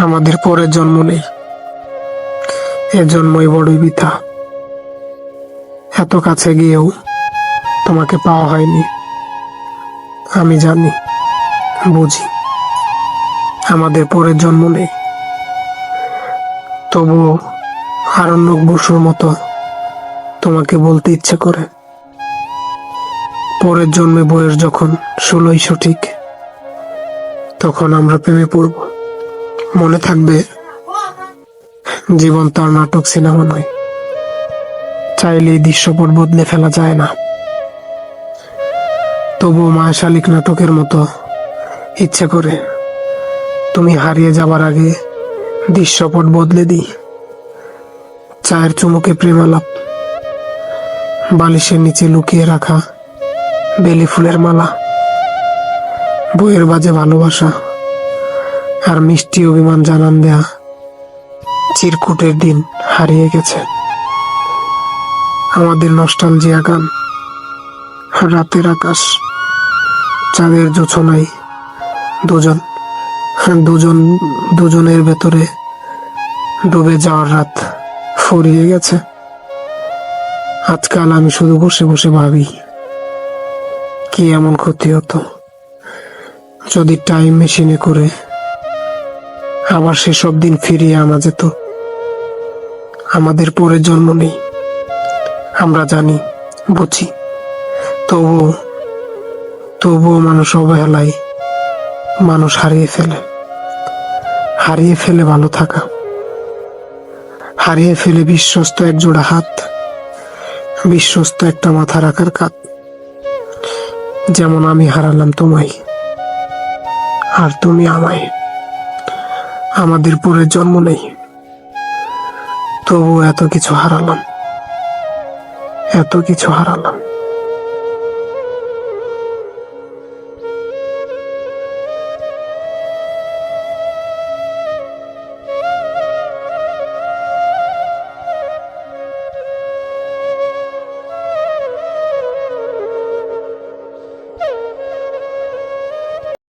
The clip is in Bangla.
আমাদের পরের জন্ম নেই, এ জন্মই বড়ই বৃথা। এত কাছে গিয়েও তোমাকে পাওয়া হয়নি। আমি জানি, বুঝি, আমাদের পরের জন্ম নেই। তবুও আরণ্যক বসুর মতো তোমাকে বলতে ইচ্ছে করে, পরের জন্মে বয়স যখন 16ই সঠিক, তখন আমরা প্রেমে পড়ব। মনে থাকবে, জীবন তার নাটক সিনেমা নয়, চাইলেই দৃশ্যপট বদলে ফেলা যায় না। তবুও মায়াশালিক নাটকের মতো ইচ্ছে করে তুমি হারিয়ে যাবার আগে দৃশ্যপট বদলে দিই। চায়ের চুমুকে প্রেমালাপ, বালিশের নিচে লুকিয়ে রাখা বেলি ফুলের মালা, বইয়ের বাজে ভালোবাসা আর মিষ্টি অভিমান জানান দেয়া চিরকুটের দিন হারিয়ে গেছে। আমাদের নস্টালজিয়া গান, রাতের আকাশ, চাঁদের জোছনায় দুজন দুজন দুজনের ভেতরে ডুবে যাওয়ার রাত ফুরিয়ে গেছে। আজকাল আমি শুধু বসে বসে ভাবি, কি এমন ক্ষতি হতো যদি টাইম মেশিনে করে আবার সেসব দিন ফিরিয়ে আনা যেত। আমাদের পরের জন্ম নেই, আমরা জানি, বুঝি, তবুও মানুষ অবহেলায় মানুষ হারিয়ে ফেলে ভালো থাকা, হারিয়ে ফেলে বিশ্বস্ত এক জোড়া হাত, বিশ্বস্ত একটা মাথা রাখার কাত। যেমন আমি হারালাম তোমায় আর তুমি আমায়। আমাদের পরের জন্ম নেই, তবু এত কিছু হারালাম।